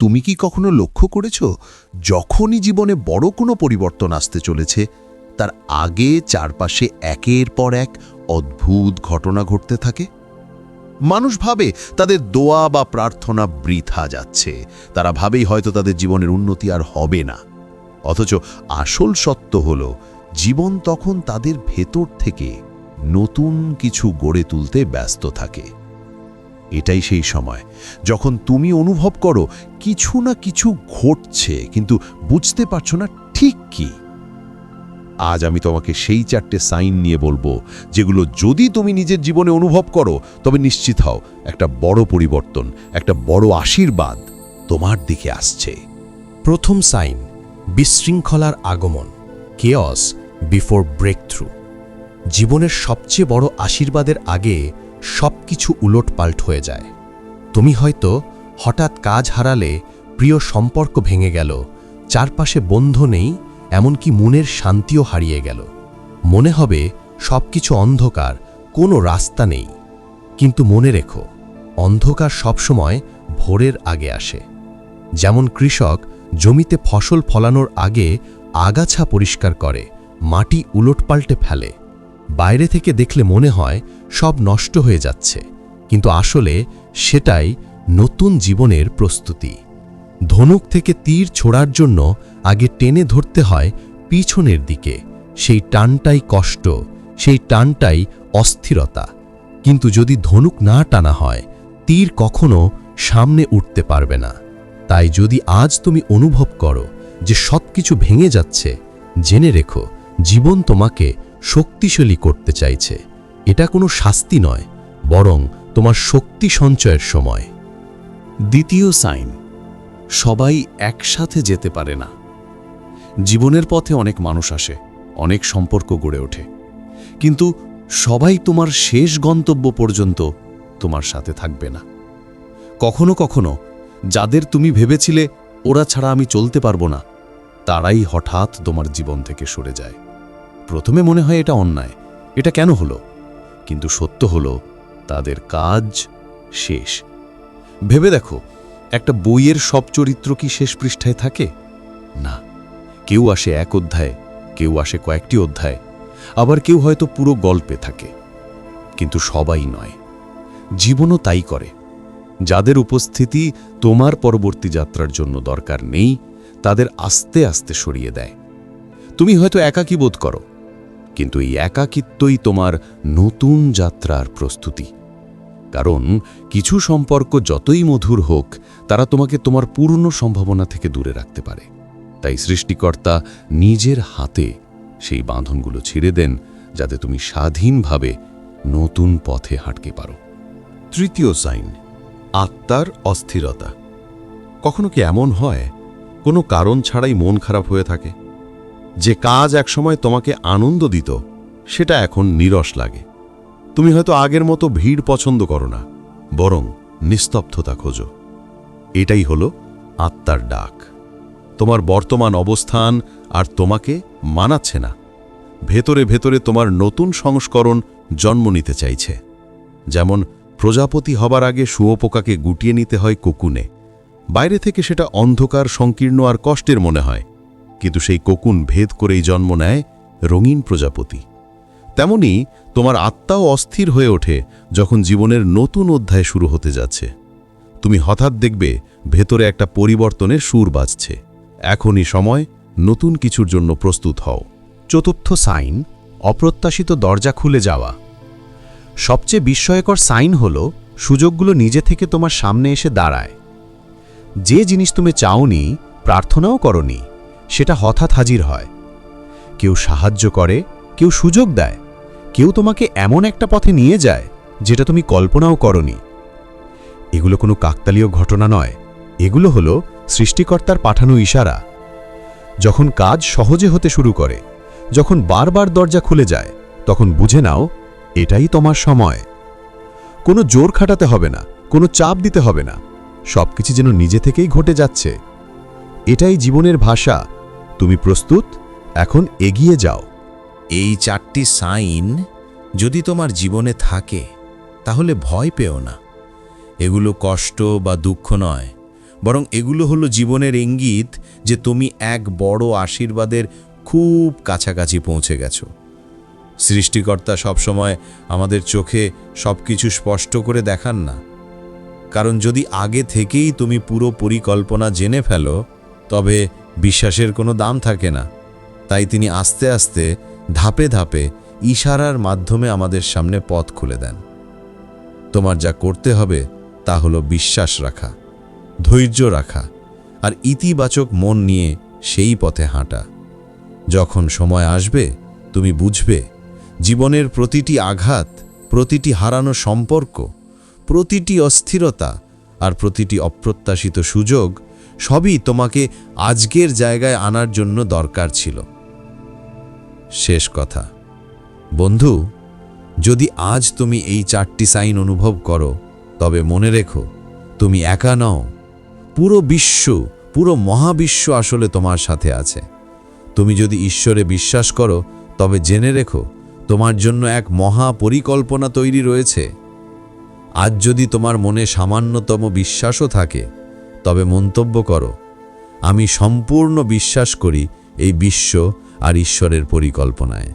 তুমি কি কখনো লক্ষ্য করেছ, যখনই জীবনে বড় কোনো পরিবর্তন আসতে চলেছে, তার আগে চারপাশে একের পর এক অদ্ভুত ঘটনা ঘটতে থাকে? মানুষ ভাবে তাদের দোয়া বা প্রার্থনা বৃথা যাচ্ছে, তারা ভাবেই হয়তো তাদের জীবনের উন্নতি আর হবে না। অথচ আসল সত্য হলো, জীবন তখন তাদের ভেতর থেকে নতুন কিছু গড়ে তুলতে ব্যস্ত থাকে। এটাই সেই সময় যখন তুমি অনুভব করো কিছু না কিছু ঘটছে, কিন্তু বুঝতে পারছো না ঠিক কি। আজ আমি তোমাকে সেই 4টে সাইন নিয়ে বলবো, যেগুলো যদি তুমি নিজের জীবনে অনুভব করো, তবে নিশ্চিত হও একটা বড় পরিবর্তন, একটা বড় আশীর্বাদ তোমার দিকে আসছে। প্রথম সাইন, বিশৃঙ্খলার আগমন, কেয়স বিফোর ব্রেক থ্রু। জীবনের সবচেয়ে বড় আশীর্বাদের আগে সবকিছু উলটপাল্ট হয়ে যায়। তুমি হয়তো হঠাৎ কাজ হারালে, প্রিয় সম্পর্ক ভেঙে গেল, চারপাশে বন্ধু নেই, এমনকি মনের শান্তিও হারিয়ে গেল। মনে হবে সবকিছু অন্ধকার, কোনো রাস্তা নেই। কিন্তু মনে রেখো, অন্ধকার সবসময় ভোরের আগে আসে। যেমন কৃষক জমিতে ফসল ফলানোর আগে আগাছা পরিষ্কার করে, মাটি উলটপাল্টে ফেলে। বাইরে থেকে দেখলে মনে হয় সব নষ্ট হয়ে যাচ্ছে, কিন্তু আসলে সেটাই নতুন জীবনের প্রস্তুতি। ধনুক থেকে তীর ছোড়ার জন্য আগে টেনে ধরতে হয় পিছনের দিকে। সেই টানটাই কষ্ট, সেই টানটাই অস্থিরতা। কিন্তু যদি ধনুক না টানা হয়, তীর কখনো সামনে উঠতে পারবে না। তাই যদি আজ তুমি অনুভব করো যে সবকিছু ভেঙে যাচ্ছে, জেনে রেখো, জীবন তোমাকে শক্তিশালী করতে চাইছে। এটা কোনো শাস্তি নয়, বরং তোমার শক্তি সঞ্চয়ের সময়। দ্বিতীয় সাইন, সবাই একসাথে যেতে পারে না। জীবনের পথে অনেক মানুষ আসে, অনেক সম্পর্ক গড়ে ওঠে, কিন্তু সবাই তোমার শেষ গন্তব্য পর্যন্ত তোমার সাথে থাকবে না। কখনো কখনো যাদের তুমি ভেবেছিলে ওরা ছাড়া আমি চলতে পারবো না, তারাই হঠাৎ তোমার জীবন থেকে সরে যায়। প্রথমে মনে হয় এটা অন্যায়, এটা কেন হলো? কিন্তু সত্য হলো, তাদের কাজ শেষ। ভেবে দেখো, একটা বইয়ের সব চরিত্র কি শেষ পৃষ্ঠায় থাকে? না, কেউ আসে এক অধ্যায়ে, কেউ আসে কয়েকটি অধ্যায়, আবার কেউ হয়তো পুরো গল্পে থাকে। কিন্তু সবাই নয়। জীবনও তাই করে। যাদের উপস্থিতি তোমার পরবর্তী যাত্রার জন্য দরকার নেই, তাদের আস্তে আস্তে সরিয়ে দেয়। তুমি হয়তো একাকী বোধ করো, কিন্তু এই একাকিত্বই তোমার নতুন যাত্রার প্রস্তুতি। কারণ কিছু সম্পর্ক যতই মধুর হোক, তারা তোমাকে তোমার পূর্ণ সম্ভাবনা থেকে দূরে রাখতে পারে। তাই সৃষ্টিকর্তা নিজের হাতে সেই বাঁধনগুলো ছিঁড়ে দেন, যাতে তুমি স্বাধীনভাবে নতুন পথে হাঁটতে পারো। তৃতীয় সাইন, আত্মার অস্থিরতা। কখনো কি এমন হয়, কোনো কারণ ছাড়াই মন খারাপ হয়ে থাকে? যে কাজ একসময় তোমাকে আনন্দ দিত, সেটা এখন নীরস লাগে। তুমি হয়তো আগের মতো ভিড় পছন্দ করো না, বরং নিস্তব্ধতা খোঁজো। এটাই হলো আত্মার ডাক। তোমার বর্তমান অবস্থান আর তোমাকে মানাচ্ছে না। ভেতরে ভেতরে তোমার নতুন সংস্করণ জন্ম নিতে চাইছে। যেমন প্রজাপতি হবার আগে শুঁয়োপোকাকে গুটিয়ে নিতে হয় কোকুনে। বাইরে থেকে সেটা অন্ধকার, সংকীর্ণ আর কষ্টের মনে হয়, কিন্তু সেই কোকুন ভেদ করেই জন্ম নেয় রঙিন প্রজাপতি। তেমনি তোমার আত্মাও অস্থির হয়ে ওঠে যখন জীবনের নতুন অধ্যায় শুরু হতে যাচ্ছে। তুমি হঠাৎ দেখবে ভেতরে একটা পরিবর্তনের সুর বাজছে। এখনই সময় নতুন কিছুর জন্য প্রস্তুত হও। চতুর্থ সাইন, অপ্রত্যাশিত দরজা খুলে যাওয়া। সবচেয়ে বিস্ময়কর সাইন হল, সুযোগগুলো নিজে থেকে তোমার সামনে এসে দাঁড়ায়। যে জিনিস তুমি চাওনি, প্রার্থনাও করনি, সেটা হঠাৎ হাজির হয়। কেউ সাহায্য করে, কেউ সুযোগ দেয়, কেউ তোমাকে এমন একটা পথে নিয়ে যায় যেটা তুমি কল্পনাও করনি। এগুলো কোনো কাকতালীয় ঘটনা নয়, এগুলো হলো সৃষ্টিকর্তার পাঠানো ইশারা। যখন কাজ সহজে হতে শুরু করে, যখন বারবার দরজা খুলে যায়, তখন বুঝে নাও এটাই তোমার সময়। কোনো জোর খাটাতে হবে না, কোনো চাপ দিতে হবে না, সবকিছু যেন নিজে থেকেই ঘটে যাচ্ছে। এটাই জীবনের ভাষা। তুমি প্রস্তুত? এখন এগিয়ে যাও। এই 4টি সাইন যদি তোমার জীবনে থাকে, তাহলে ভয় পেও না। এগুলো কষ্ট বা দুঃখ নয়, বরং এগুলো হলো জীবনের ইঙ্গিত যে তুমি এক বড় আশীর্বাদের খুব কাছাকাছি পৌঁছে গেছো। সৃষ্টিকর্তা সবসময় আমাদের চোখে সব কিছু স্পষ্ট করে দেখান না, কারণ যদি আগে থেকেই তুমি পুরো পরিকল্পনা জেনে ফেলো তবে বিশ্বাসের কোনো দাম থাকে না। তাই তিনি আস্তে আস্তে ধাপে ধাপে ইশারার মাধ্যমে আমাদের সামনে পথ খুলে দেন। তোমার যা করতে হবে তা হলো বিশ্বাস রাখা, ধৈর্য রাখা আর ইতিবাচক মন নিয়ে সেই পথে হাঁটা। যখন সময় আসবে তুমি বুঝবে জীবনের প্রতিটি আঘাত, প্রতিটি হারানো সম্পর্ক, প্রতিটি অস্থিরতা আর প্রতিটি অপ্রত্যাশিত সুযোগ সবই তোমাকে আজকের জায়গায় আনার জন্য দরকার ছিল। শেষ কথা, বন্ধু, যদি আজ তুমি এই 4টি সাইন অনুভব করো তবে মনে রেখো তুমি একা নও। পুরো বিশ্ব, পুরো মহাবিশ্ব আসলে তোমার সাথে আছে। তুমি যদি ঈশ্বরে বিশ্বাস করো তবে জেনে রেখো তোমার জন্য এক মহা পরিকল্পনা তৈরি রয়েছে। আজ যদি তোমার মনে সামান্যতম বিশ্বাসও থাকে তবে মন্তব্য করো, আমি সম্পূর্ণ বিশ্বাস করি এই বিশ্ব আর ঈশ্বরের পরিকল্পনায়।